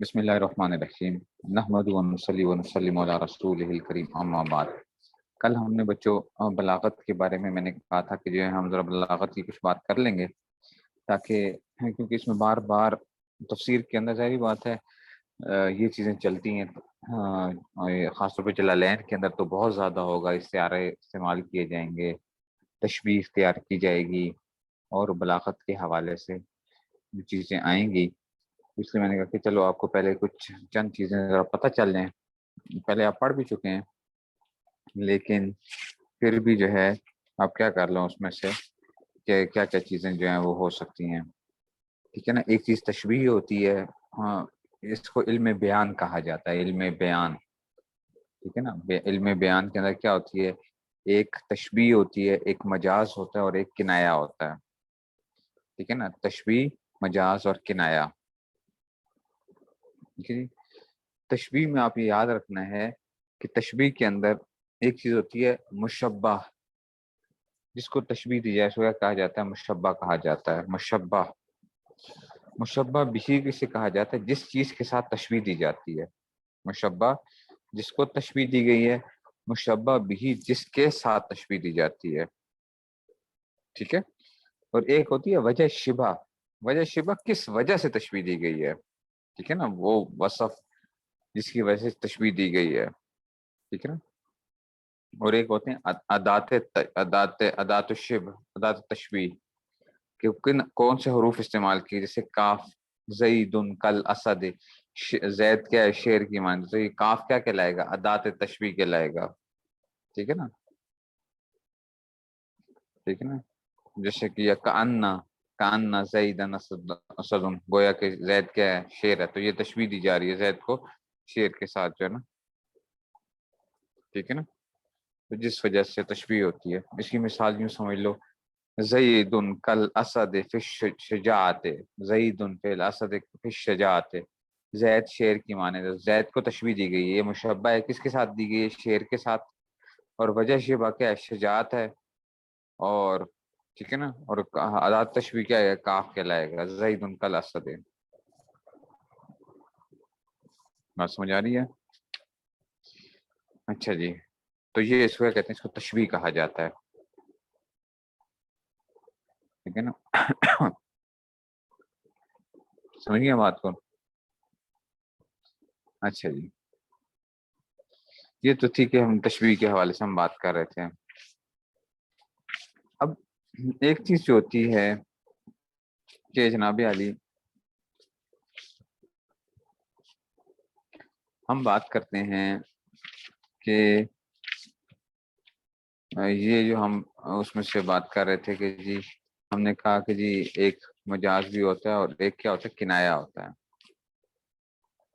بسم اللہ الرحمن الرحیم نحمد و نصلی و نسلم علی رسولہ الکریم اما بعد۔ کل ہم نے بچوں بلاغت کے بارے میں نے کہا تھا کہ جو ہے ہم ذرا بلاغت کی کچھ بات کر لیں گے، تاکہ کیونکہ اس میں بار بار تفسیر کے اندر ظاہری بات ہے یہ چیزیں چلتی ہیں، خاص طور پہ جلالین کے اندر تو بہت زیادہ ہوگا، استعارے استعمال کیے جائیں گے، تشبیہ اختیار کی جائے گی، اور بلاغت کے حوالے سے جو چیزیں آئیں گی، اس لیے میں نے کہا کہ چلو آپ کو پہلے کچھ چند چیزیں ذرا پتہ چل جائیں۔ پہلے آپ پڑھ بھی چکے ہیں، لیکن پھر بھی جو ہے آپ کیا کر لوں اس میں سے کہ کیا کیا چیزیں جو ہیں وہ ہو سکتی ہیں، ٹھیک ہے نا۔ ایک چیز تشبیہ ہوتی ہے، ہاں اس کو علم بیان کہا جاتا ہے، علم بیان، ٹھیک ہے نا۔ علم بیان کے اندر کیا ہوتی ہے، ایک تشبیہ ہوتی ہے، ایک مجاز ہوتا ہے اور ایک کنایہ ہوتا ہے، ٹھیک ہے نا۔ تشبیہ، مجاز اور کنایہ، جی۔ تشبیہ میں آپ یہ یاد رکھنا ہے کہ تشبیہ کے اندر ایک چیز ہوتی ہے مشبہ، جس کو تشبیہ دی جائے سو کہا جاتا ہے مشبہ کہا جاتا ہے۔ مشبہ، مشبہ بھی کسے کہا جاتا ہے، جس چیز کے ساتھ تشبیہ دی جاتی ہے۔ مشبہ جس کو تشبیہ دی گئی ہے، مشبہ بھی جس کے ساتھ تشبیہ دی جاتی ہے، ٹھیک ہے۔ اور ایک ہوتی ہے وجہ شبہ، وجہ شبہ کس وجہ سے تشبیہ دی گئی ہے، ٹھیک ہے نا، وہ وصف جس کی وجہ سے تشبیہ دی گئی ہے، ٹھیک ہے نا۔ اور ایک ہوتے ہیں ادات الشبہ، ادات تشبیہ، کہ کون سے حروف استعمال کیے، جیسے کاف، زید کل اسد، زید کیا ہے، شیر کی معنی، تو یہ کاف کیا کہلائے گا، ادات تشبیہ کہلائے گا، ٹھیک ہے نا، ٹھیک ہے نا۔ جیسے کہ یا کأن زید اسد، گویا کہ زید کیا ہے، شیر ہے، تو یہ تشبیہ دی جا رہی ہے زید کو شیر کے ساتھ جو ہے نا، ٹھیک ہے نا۔ تو جس وجہ سے تشبیہ ہوتی ہے، اس کی مثال یوں سمجھ لو، زید کل اسد فی الشجاعت، زید فی الاسد فی الشجاعت، زید شیر کی معنی ہے، زید کو تشبیہ دی گئی ہے، یہ مشبہ ہے کس کے ساتھ دی گئی ہے، شیر کے ساتھ، اور وجہ شبہ کیا ہے، شجاعت ہے، اور ٹھیک ہے نا، اور ادات تشبیہ کیا ہے، کاف کہلائے گا، زید کل اسد۔ بات سمجھ آ رہی ہے؟ اچھا جی، تو یہ اس کو کہتے ہیں، اس کو تشبیہ کہا جاتا ہے، ٹھیک ہے نا۔ سمجھ گئے بات کو؟ اچھا جی، یہ تو ٹھیک ہے، ہم تشبیہ کے حوالے سے ہم بات کر رہے تھے۔ اب ایک چیز جو ہوتی ہے کہ جناب علی، ہم بات کرتے ہیں کہ یہ جو ہم اس میں سے بات کر رہے تھے کہ جی ہم نے کہا کہ جی ایک مجاز بھی ہوتا ہے اور ایک کیا ہوتا ہے، کنایہ ہوتا ہے،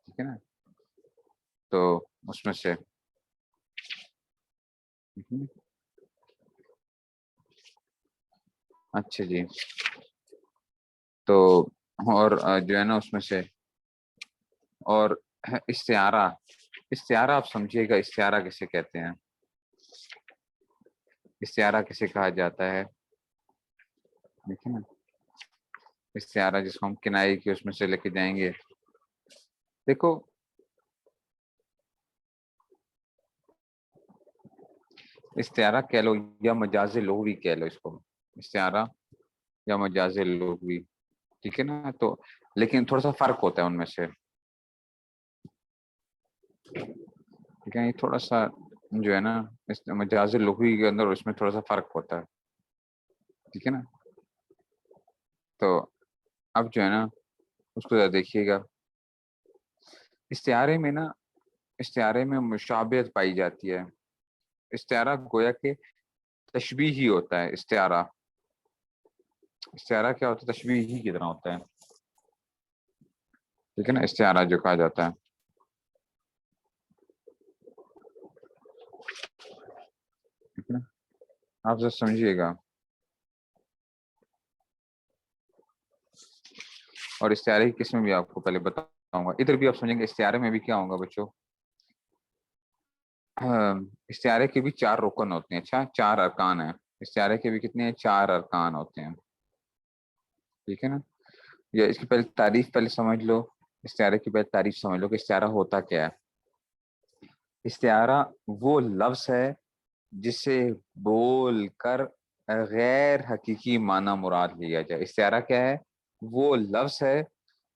ٹھیک ہے نا۔ تو اس میں سے اچھا جی، تو اور جو ہے نا اس میں سے، اور استعارہ، استعارہ آپ سمجھیے گا، استعارہ کسے کہتے ہیں، استعارہ کسے کہا جاتا ہے، ٹھیک ہے نا۔ استعارہ جس کو ہم کنائے کی اس میں سے لے کے جائیں گے، دیکھو استعارہ کہہ لو یا مجاز لغوی کہہ لو اس کو، استعارہ یا مجاز لغوی، ٹھیک ہے نا، تو لیکن تھوڑا سا فرق ہوتا ہے ان میں سے، ٹھیک ہے، یہ تھوڑا سا جو ہے نا مجاز لغوی کے اندر اس میں تھوڑا سا فرق ہوتا ہے، ٹھیک ہے نا۔ تو اب جو ہے نا اس کو ذرا دیکھیے گا، استعارے میں نا، استعارے میں مشابہت پائی جاتی ہے، استعارہ گویا کہ تشبیہ ہی ہوتا ہے، استعارہ، استعارہ کیا ہوتا ہے، تشبیہ ہی کی طرح ہوتا ہے، ٹھیک ہے نا، استعارہ جو کہا جاتا ہے، ٹھیک ہے نا، آپ ذرا سمجھیے گا۔ اور استعارے کی قسم بھی آپ کو پہلے بتاؤں گا، ادھر بھی آپ سمجھیں گے استعارے میں بھی کیا ہوگا بچوں، استعارے کے بھی 4 رکن ہوتے ہیں، اچھا 4 ارکان ہیں استعارے کے بھی، کتنے ہیں، 4 ارکان ہوتے ہیں، ٹھیک ہے نا۔ یا اس کی پہلے تعریف پہلے سمجھ لو، استعارے کی پہلے تعریف سمجھ لو کہ استعارہ ہوتا کیا ہے. استعارہ وہ لفظ ہے جسے بول کر غیر حقیقی معنی مراد لیا جائے. استعارہ کیا ہے؟ وہ لفظ ہے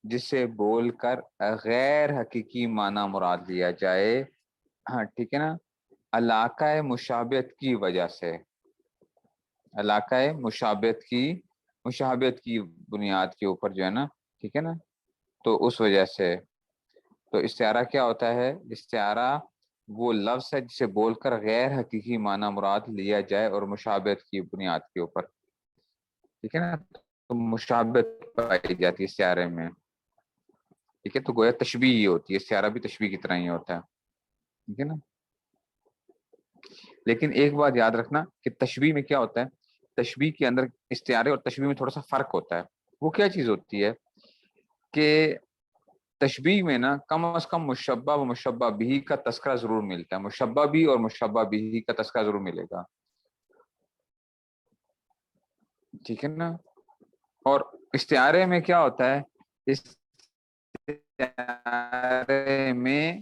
جسے بول کر غیر حقیقی معنی مراد لیا جائے. ہاں ٹھیک ہے نا. علاقہ مشابہت کی وجہ سے، علاقہ مشابہت کی بنیاد کے اوپر جو ہے نا، ٹھیک ہے نا، تو اس وجہ سے. تو استعارہ کیا ہوتا ہے؟ استعارہ وہ لفظ ہے جسے بول کر غیر حقیقی معنی مراد لیا جائے اور مشابہت کی بنیاد کے اوپر، ٹھیک ہے نا. تو مشابہت پائی جاتی ہے استعارے میں، ٹھیک ہے. تو گویا تشبیہ ہی ہوتی ہے، استعارہ بھی تشبیہ کی طرح ہی ہوتا ہے، ٹھیک ہے نا. لیکن ایک بات یاد رکھنا کہ تشبیہ میں کیا ہوتا ہے، تشبیہ کے اندر استعارے اور تشبیہ میں تھوڑا سا فرق ہوتا ہے. وہ کیا چیز ہوتی ہے کہ تشبیہ میں نا کم از کم مشبہ و مشبہ بھی کا تذکرہ ضرور ملتا ہے. مشبہ بھی اور مشبہ بھی کا تذکرہ ضرور ملے گا، ٹھیک ہے نا. اور استعارے میں کیا ہوتا ہے، استعارے میں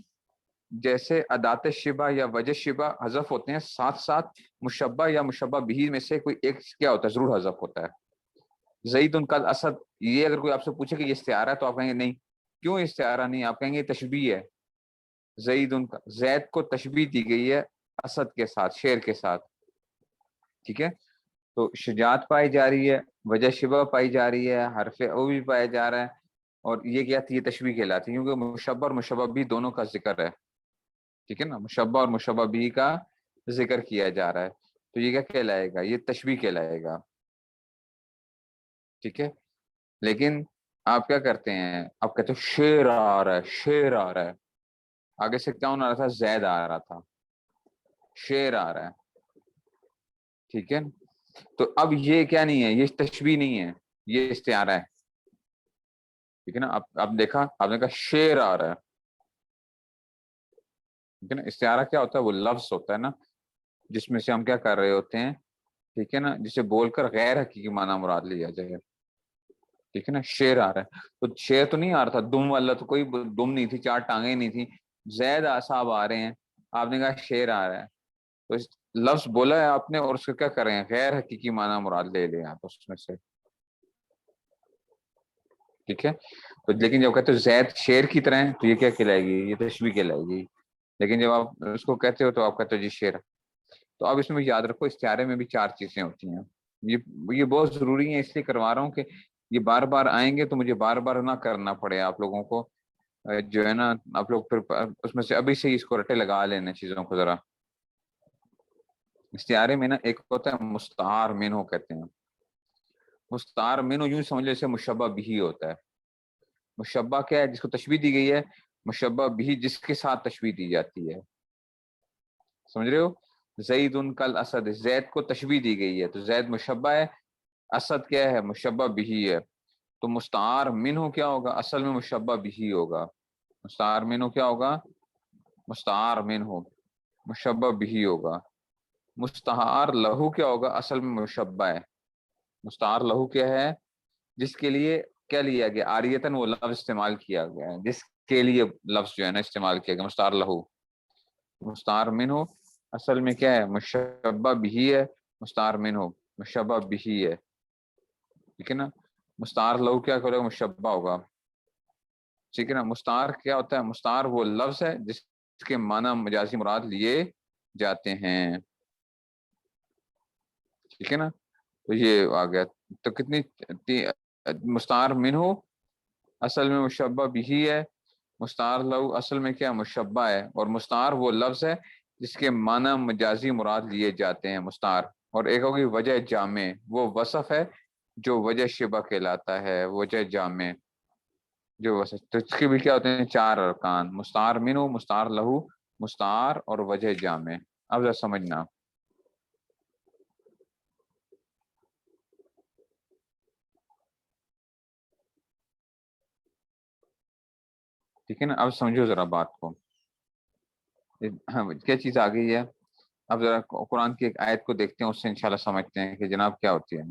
جیسے ادات شبہ یا وجہ شبہ حذف ہوتے ہیں، ساتھ ساتھ مشبہ یا مشبہ بھی میں سے کوئی ایک کیا ہوتا ہے، ضرور حذف ہوتا ہے. زید کل اسد، یہ اگر کوئی آپ سے پوچھے کہ یہ استعارہ ہے تو آپ کہیں گے نہیں. کیوں استعارہ نہیں؟ آپ کہیں گے تشبیہ ہے. زید کو تشبیہ دی گئی ہے اسد کے ساتھ، شیر کے ساتھ، ٹھیک ہے. تو شجاعت پائی جا رہی ہے، وجہ شبہ پائی جا رہی ہے، حرف او بھی پایا جا رہا ہے، اور یہ کیا تھی، یہ تشبیہ کہلاتی ہے کیونکہ مشبہ اور مشبہ بھی دونوں کا ذکر ہے، ٹھیک ہے نا. مشبہ اور مشبہ بھی کا ذکر کیا جا رہا ہے، تو یہ کیا کہلائے گا، یہ تشبیہ کہلائے گا، ٹھیک ہے. لیکن آپ کیا کرتے ہیں، آپ کہتے ہیں شیر آ رہا ہے، شیر آ رہا ہے. آگے سے کون آ رہا تھا؟ زید آ رہا تھا، شیر آ رہا ہے، ٹھیک ہے. تو اب یہ کیا نہیں ہے، یہ تشبیہ نہیں ہے، یہ استعارہ ہے، ٹھیک ہے نا. آپ دیکھا، آپ نے کہا شیر آ رہا ہے، ٹھیک ہے نا. استعارہ کیا ہوتا ہے؟ وہ لفظ ہوتا ہے نا جس میں سے ہم کیا کر رہے ہوتے ہیں، ٹھیک ہے نا، جسے بول کر غیر حقیقی معنی مراد لیا جائے، ٹھیک ہے نا. شیر آ رہا ہے، تو شیر تو نہیں آ رہا تھا دم والا، تو کوئی دم نہیں تھی، چار ٹانگیں نہیں تھی. زید صاحب آ رہے ہیں، آپ نے کہا شیر آ رہا ہے، تو اس لفظ بولا ہے آپ نے، اور اس کو کیا کر رہے ہیں، غیر حقیقی معنی مراد لے لیں آپ اس میں سے، ٹھیک ہے. تو لیکن جب کہتے ہو زید شیر کی طرح ہے، تو یہ کیا کہلائے گی، یہ تشبیہ کہلائے گی. لیکن جب آپ اس کو کہتے ہو تو آپ کہتے ہو جی شیر. تو اب اس میں یاد رکھو استعارے میں بھی چار چیزیں ہوتی ہیں. یہ بہت ضروری ہے، اس لیے کروا رہا ہوں کہ یہ بار بار آئیں گے تو مجھے بار بار نہ کرنا پڑے آپ لوگوں کو، جو ہے نا، آپ لوگ پھر اس میں سے ابھی سے اس کو رٹے لگا لینا چیزوں کو ذرا. استعارے میں نا ایک ہوتا ہے مستعار منہ کہتے ہیں. مستعار منہ یوں سمجھ لو جیسے مشبہ بھی ہوتا ہے. مشبہ کیا ہے؟ جس کو تشبیہ دی گئی ہے. مشبہ بھی جس کے ساتھ تشبیہ دی جاتی ہے، سمجھ رہے ہو. زید کل اسد، زید کو تشبیہ دی گئی ہے تو زید مشبہ ہے، اسد کیا ہے، مشبہ بھی ہے. تو مستعار منہ کیا ہوگا؟ اصل میں مشبہ بھی ہوگا. مستعار منہ کیا ہوگا؟ مستعار منہ مشبہ بھی ہوگا. مستعار لہو کیا ہوگا؟ اصل میں مشبہ ہے. مستعار لہو کیا ہے؟ جس کے لیے کیا لیا گیا، آریتن وہ لفظ استعمال کیا گیا ہے، جس کے لیے لفظ جو ہے نا استعمال کیا گیا، مستعار لہو. مستعار منہ اصل میں کیا ہے؟ مشبہ بھی ہے. مستعار منہ مشبہ بھی ہے، ٹھیک ہے نا. مستعار لہو کیا کرے گا؟ مشبہ ہوگا، ٹھیک ہے نا. مستعار کیا ہوتا ہے؟ مستعار وہ لفظ ہے جس کے معنی مجازی مراد لیے جاتے ہیں، ٹھیک ہے نا. تو یہ آ گیا. تو کتنی مستعار منہ اصل میں مشبہ بھی ہے. مستعار لہو اصل میں کیا؟ مشبہ ہے. اور مستعار وہ لفظ ہے جس کے معنی مجازی مراد لیے جاتے ہیں، مستعار. اور ایک ہوگی وجہ جامع، وہ وصف ہے جو وجہ شبہ کہلاتا ہے، وجہ جامع جو وصف. تو اس کے بھی کیا ہوتے ہیں؟ چار ارکان: مستعار منہ، مستعار لہو، مستعار اور وجہ جامع. اب ذرا سمجھنا، ٹھیک ہے نا. اب سمجھو ذرا بات کو، کیا چیز آ گئی ہے. اب ذرا قرآن کی ایک آیت کو دیکھتے ہیں، اس سے انشاءاللہ سمجھتے ہیں کہ جناب کیا ہوتی ہے.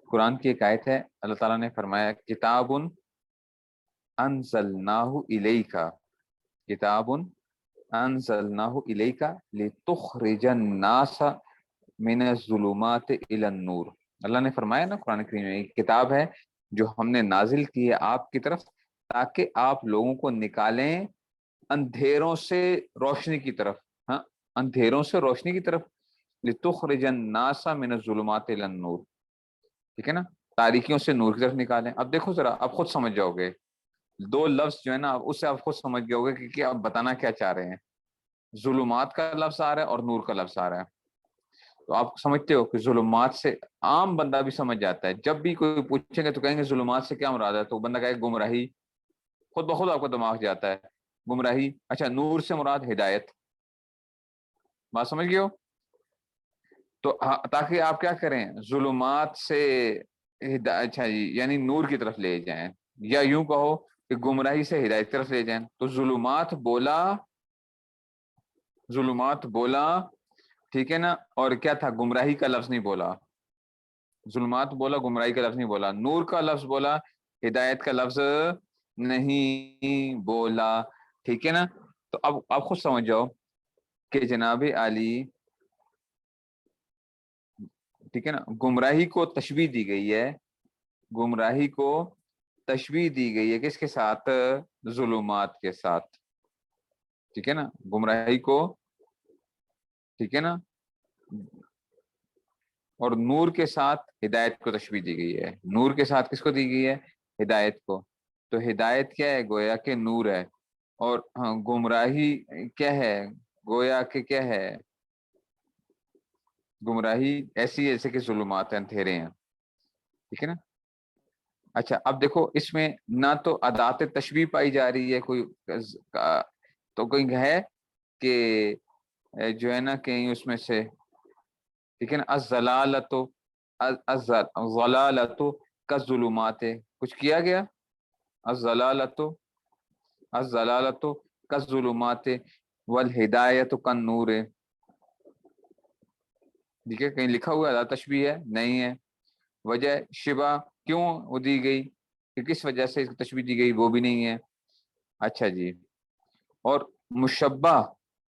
قرآن کی ایک آیت ہے، اللہ تعالیٰ نے فرمایا کتاب انزلناہ الیکا، کتاب انزلناہ الیکا لتخرج الناس من الظلمات الی النور۔ اللہ نے فرمایا نا قرآن کریم میں، ایک کتاب ہے جو ہم نے نازل کی ہے آپ کی طرف تاکہ آپ لوگوں کو نکالیں اندھیروں سے روشنی کی طرف، ہاں اندھیروں سے روشنی کی طرف، لتخرج الناس من الظلمات الی النور، ٹھیک ہے نا، تاریکیوں سے نور کی طرف نکالیں۔ اب دیکھو ذرا، آپ خود سمجھ جاؤ گے، دو لفظ جو ہے نا اس سے آپ خود سمجھ جاؤ گے کہ آپ بتانا کیا چاہ رہے ہیں۔ ظلمات کا لفظ آ رہا ہے اور نور کا لفظ آ رہا ہے، تو آپ سمجھتے ہو کہ ظلمات سے عام بندہ بھی سمجھ جاتا ہے، جب بھی کوئی پوچھیں گے تو کہیں گے ظلمات سے کیا مراد ہے، تو بندہ کہے گمراہی، خود بخود آپ کا دماغ جاتا ہے گمراہی۔ اچھا نور سے مراد ہدایت، بات سمجھ گئے ہو؟ تو تاکہ آپ کیا کریں، ظلمات سے اچھا جی یعنی نور کی طرف لے جائیں، یا یوں کہو کہ گمراہی سے ہدایت کی طرف لے جائیں۔ تو ظلمات بولا، ظلمات بولا، ٹھیک ہے نا، اور کیا تھا، گمراہی کا لفظ نہیں بولا، ظلمات بولا گمراہی کا لفظ نہیں بولا، نور کا لفظ بولا ہدایت کا لفظ نہیں بولا، ٹھیک ہے نا۔ تو اب آپ خود سمجھ جاؤ کہ جناب علی، ٹھیک ہے نا، گمراہی کو تشبیہ دی گئی ہے، گمراہی کو تشبیہ دی گئی ہے کس کے ساتھ، ظلمات کے ساتھ، ٹھیک ہے نا، گمراہی کو، ٹھیک ہے نا، اور نور کے ساتھ ہدایت کو تشبیہ دی گئی ہے۔ نور کے ساتھ کس کو دی گئی ہے، ہدایت کو۔ تو ہدایت کیا ہے، گویا کہ نور ہے، اور گمراہی کیا ہے، گویا کہ کیا ہے، گمراہی ایسی جیسے کہ ظلمات ہیں، اندھیرے ہیں، ٹھیک ہے نا۔ اچھا اب دیکھو اس میں نہ تو ادات تشبیہ پائی جا رہی ہے کوئی، تو کوئی ہے کہ جو ہے نا کہیں اس میں سے، ٹھیک ہے نا، الضلالۃ، الضلالۃ کالظلمات، کچھ کیا گیا، الضلالۃ، الضلالۃ کالظلمات والہدایۃ کالنور، ٹھیک ہے، کہیں لکھا ہوا ہے تشبیہ ہے نہیں ہے، وجہ شبہ کیوں وہ دی گئی، کہ کس وجہ سے اس کی تشبیہ دی گئی وہ بھی نہیں ہے۔ اچھا جی، اور مشبہ،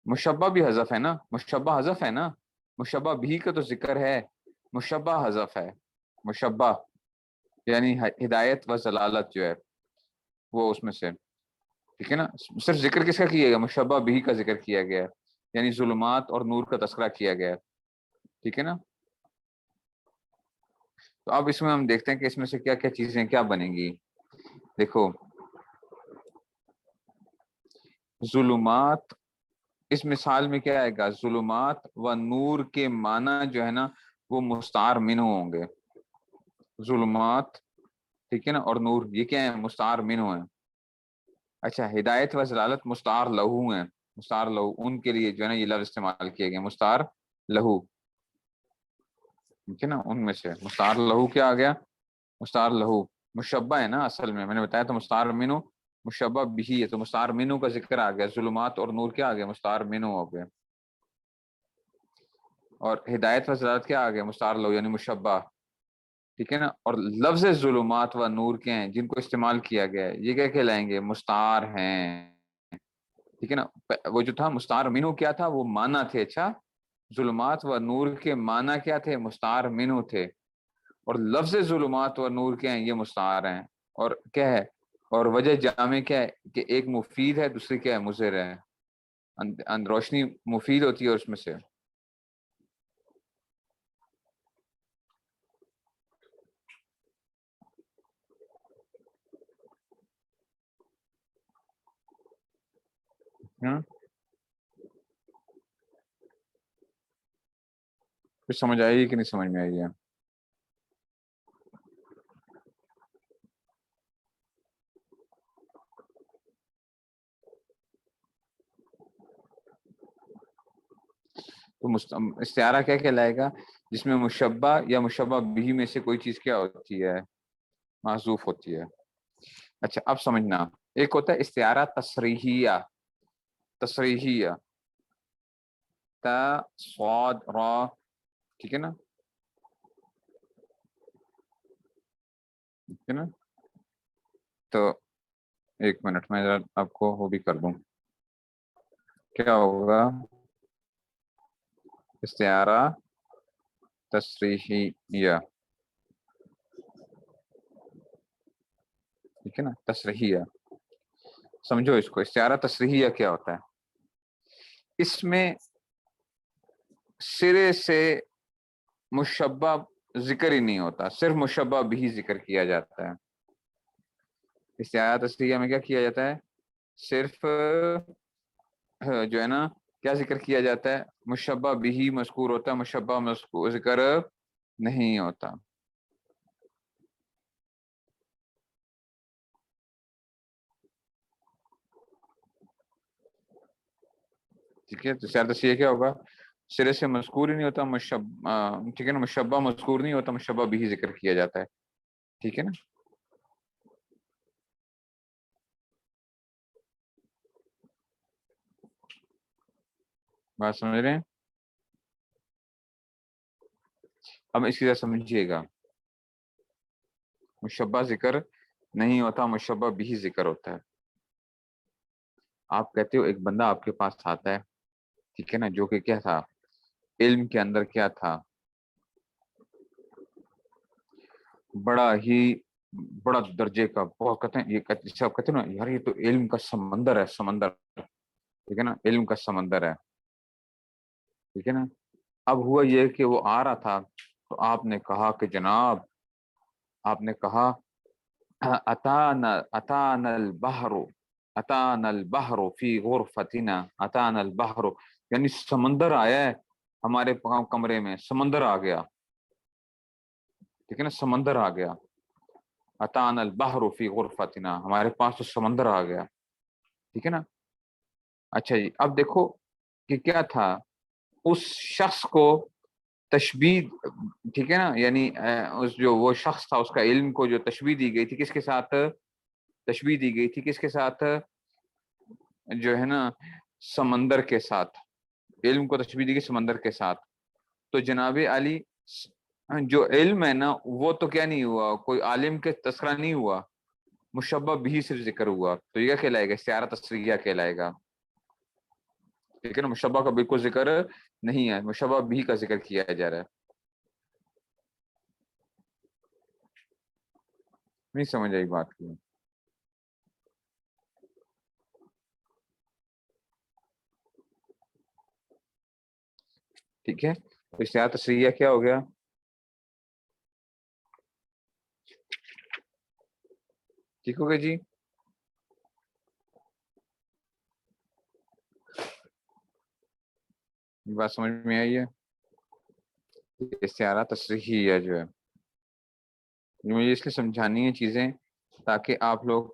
مشبہ بھی حذف ہے نا، مشبہ حذف ہے نا، مشبہ بھی کا تو ذکر ہے، مشبہ حذف ہے، مشبہ یعنی ہدایت و ضلالت جو ہے وہ اس میں سے، ٹھیک ہے نا، صرف ذکر کس کا کیا گیا، مشبہ بھی کا ذکر کیا گیا ہے، یعنی ظلمات اور نور کا تذکرہ کیا گیا ہے، ٹھیک ہے نا۔ تو اب اس میں ہم دیکھتے ہیں کہ اس میں سے کیا کیا چیزیں کیا بنیں گی۔ دیکھو ظلمات، اس مثال میں کیا آئے گا، ظلمات و نور کے معنی جو ہے نا وہ مستعار منہ ہوں گے، ظلمات، ٹھیک ہے نا، اور نور یہ کیا ہے، مستعار منہ ہیں۔ اچھا ہدایت و ضلالت مستعار لہو ہیں، مستعار لہو، ان کے لیے جو ہے نا یہ لفظ استعمال کیے گئے، مستعار لہو، ٹھیک ہے نا، ان میں سے مستعار لہو کیا آ گیا، مستعار لہو مشبہ ہے نا، اصل میں نے بتایا تو مستعار منہ مشبہ بھی ہے، تو مستعار منہ کا ذکر آ گیا، ظلمات اور نور کیا آ گیا، مستعار منہ ہو گیا، اور ہدایت و ضلالت کیا آ گیا، مستعار لہو یعنی مشبہ، ٹھیک ہے نا۔ اور لفظ ظلمات و نور کے ہیں جن کو استعمال کیا گیا ہے یہ کیا کہلائیں گے، مستعار ہیں، ٹھیک ہے نا۔ وہ جو تھا مستعار منہ کیا تھا، وہ معنی تھے، اچھا ظلمات و نور کے معنی کیا تھے، مستعار منہ تھے، اور لفظ ظلمات و نور کے ہیں یہ مستعار ہیں، اور کیا ہے، اور وجہ جامع کیا ہے کہ ایک مفید ہے دوسری کیا ہے، مضر ہے، روشنی مفید ہوتی ہے اس میں سے، کچھ سمجھ آئی کہ نہیں سمجھ میں آئی ہے؟ تو استعارہ کیا کہلائے گا، جس میں مشبہ یا مشبہ بھی میں سے کوئی چیز کیا ہوتی ہے، محذوف ہوتی ہے۔ اچھا اب سمجھنا، ایک ہوتا ہے استعارہ تصریحیہ، تصریحیہ تا صاد را، ٹھیک ہے نا، ٹھیک ہے نا. تو ایک منٹ میں ذرا آپ کو وہ بھی کر دوں. کیا ہوگا؟ استعارہ تصریحیہ. ٹھیک ہے نا, تصریحیہ. سمجھو اس کو, استعارہ تصریحیہ کیا ہوتا ہے؟ اس میں سرے سے مشبہ ذکر ہی نہیں ہوتا, صرف مشبہ بھی ذکر کیا جاتا ہے. استعارہ تصریحیہ میں کیا کیا جاتا ہے؟ صرف جو ہے نا کیا ذکر کیا جاتا ہے؟ مشبہ بھی مذکور ہوتا ہے, مشبہ مذکور ذکر نہیں ہوتا. ٹھیک ہے, تو استعارہ تصریحیہ کیا ہوگا؟ سرے سے مذکور ہی نہیں ہوتا, ٹھیک ہے نا, مشبہ مذکور نہیں ہوتا, مشبہ بھی ذکر کیا جاتا ہے. ٹھیک ہے نا. بات سمجھ رہے ہیں؟ اب اس کی طرح سمجھیے گا, مشبہ ذکر نہیں ہوتا, مشبہ بھی ذکر ہوتا ہے. آپ کہتے ہو ایک بندہ آپ کے پاس آتا ہے, ٹھیک ہے نا, جو کہ کیا تھا؟ علم کے اندر کیا تھا؟ بڑا ہی بڑا درجے کا, بہت کہتے ہیں, یہ کہتے ہیں نا یار یہ تو علم کا سمندر ہے, سمندر. ٹھیک ہے نا, علم کا سمندر ہے. ٹھیک ہے نا. اب ہوا یہ کہ وہ آ رہا تھا, تو آپ نے کہا کہ جناب, آپ نے کہا اتانا البحر, اتانا البحر فی غرفتنا, اتانا البحر, یعنی سمندر آیا ہے ہمارے کمرے میں, سمندر آ گیا. ٹھیک ہے نا, سمندر آ گیا. اتانا البحر فی غرفتنا, ہمارے پاس تو سمندر آ گیا. ٹھیک ہے نا. اچھا جی, اب دیکھو کہ کیا تھا, اس شخص کو تشبیہ, ٹھیک ہے نا, یعنی اس جو وہ شخص تھا, اس کا علم کو جو تشبیہ دی گئی تھی, کس کے ساتھ تشبیہ دی گئی تھی؟ کس کے ساتھ؟ جو ہے نا سمندر کے ساتھ. علم کو تشبیہ دی گئی سمندر کے ساتھ. تو جناب علی, جو علم ہے نا وہ تو کیا نہیں ہوا, کوئی عالم کے تذکرہ نہیں ہوا, مشبہ بھی صرف ذکر ہوا. تو یہ کہلائے گا استعارہ تصریحیہ کہلائے گا. ٹھیک ہے نا, مشبہ کا بالکل ذکر نہیں ہے, مشبہ بھی کا ذکر کیا جا رہا ہے. نہیں سمجھ آئی بات کی؟ ٹھیک ہے, تو استعارہ تصریحیہ کیا ہو گیا؟ ٹھیک ہو گیا جی. بات سمجھ میں آئی ہے؟ استعارہ تصریحیہ جو ہے, مجھے اس لیے سمجھانی ہے چیزیں تاکہ آپ لوگ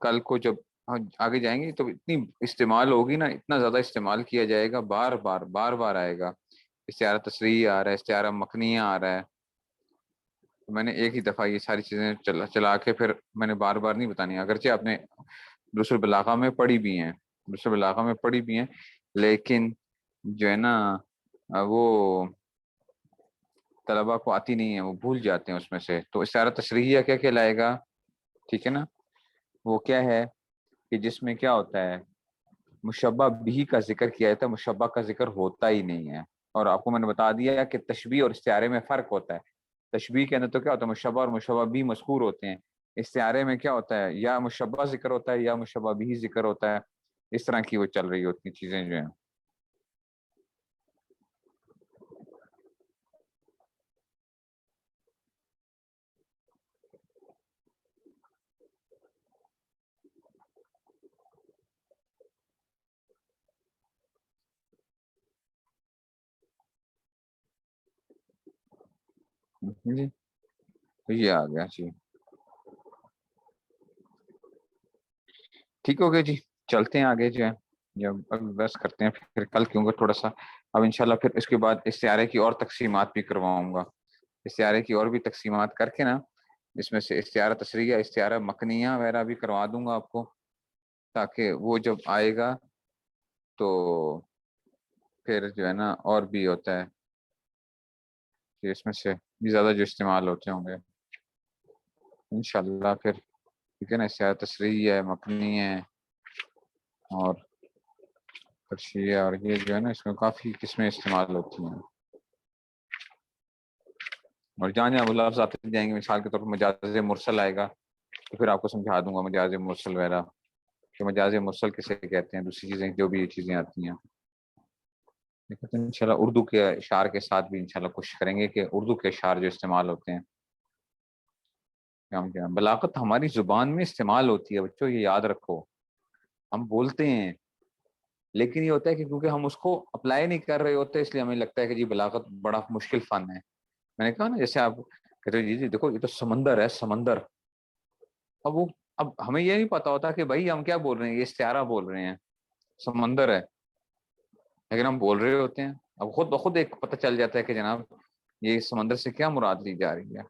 کل کو جب آگے جائیں گے تو اتنی استعمال ہوگی نا, اتنا زیادہ استعمال کیا جائے گا, بار بار بار بار آئے گا. استعارہ تصریحی آ رہا ہے, استعارہ مکنیہ آ رہا ہے. میں نے ایک ہی دفعہ یہ ساری چیزیں چلا کے پھر میں نے بار بار نہیں بتانی, اگرچہ آپ نے دروس البلاغہ میں پڑھی بھی ہیں, دروس البلاغہ میں پڑھی بھی ہیں, لیکن جو ہے نا وہ طلبا کو آتی نہیں ہے, وہ بھول جاتے ہیں اس میں سے. تو استعارہ تصریحیہ کیا کہلائے گا؟ ٹھیک ہے نا, وہ کیا ہے کہ جس میں کیا ہوتا ہے, مشبہ بھی کا ذکر کیا جاتا ہے, مشبہ کا ذکر ہوتا ہی نہیں ہے. اور آپ کو میں نے بتا دیا کہ تشبیہ اور استعارے میں فرق ہوتا ہے. تشبیہ کے اندر تو کیا ہوتا ہے, مشبہ اور مشبہ بھی مذکور ہوتے ہیں. استعارے میں کیا ہوتا ہے, یا مشبہ ذکر ہوتا ہے یا مشبہ بھی ذکر ہوتا ہے. اس طرح کی وہ چل رہی ہوتی ہیں چیزیں جو ہیں. جی, تو یہ آ گیا جی. ٹھیک ہو گیا جی, چلتے ہیں آگے جو ہے, جب اب بس کرتے ہیں پھر کل, کیونکہ تھوڑا سا اب انشاءاللہ پھر اس کے بعد استعارے کی اور تقسیمات بھی کرواؤں گا. استعارے کی اور بھی تقسیمات کر کے نا, اس میں سے استعارہ تصریحیہ, استعارہ مکنیہ وغیرہ بھی کروا دوں گا آپ کو, تاکہ وہ جب آئے گا تو پھر جو ہے نا اور بھی ہوتا ہے کہ اس میں سے بھی زیادہ جو استعمال ہوتے ہوں گے. انشاءاللہ پھر ٹھیک ہے نا، سیاہ تشریح ہے، مکنی ہے اور فرشی ہے، اور یہ جو ہے نا اس میں کافی قسمیں استعمال ہوتی ہیں، اور جہاں جہاں وہ لفظ آتے جائیں گے، مثال کے طور پر مجاز مرسل آئے گا تو پھر آپ کو سمجھا دوں گا مجاز مرسل وغیرہ کہ مجاز مرسل کسے کہتے ہیں، دوسری چیزیں جو بھی یہ چیزیں آتی ہیں. دیکھو تو انشاءاللہ اردو کے اشعار کے ساتھ بھی انشاءاللہ کوشش کریں گے کہ اردو کے اشعار جو استعمال ہوتے ہیں، کیا بلاغت ہماری زبان میں استعمال ہوتی ہے بچوں، یہ یاد رکھو. ہم بولتے ہیں لیکن یہ ہوتا ہے کہ کیونکہ ہم اس کو اپلائی نہیں کر رہے ہوتے، اس لیے ہمیں لگتا ہے کہ جی بلاغت بڑا مشکل فن ہے. میں نے کہا نا جیسے آپ کہتے ہو جی جی دیکھو یہ تو سمندر ہے، سمندر. اب وہ اب ہمیں یہ نہیں پتا ہوتا کہ بھائی ہم کیا بول رہے ہیں، یہ استعارہ بول رہے ہیں، سمندر ہے، لیکن ہم بول رہے ہوتے ہیں. اب خود بخود ایک پتہ چل جاتا ہے کہ جناب یہ سمندر سے کیا مراد لی جا رہی ہے.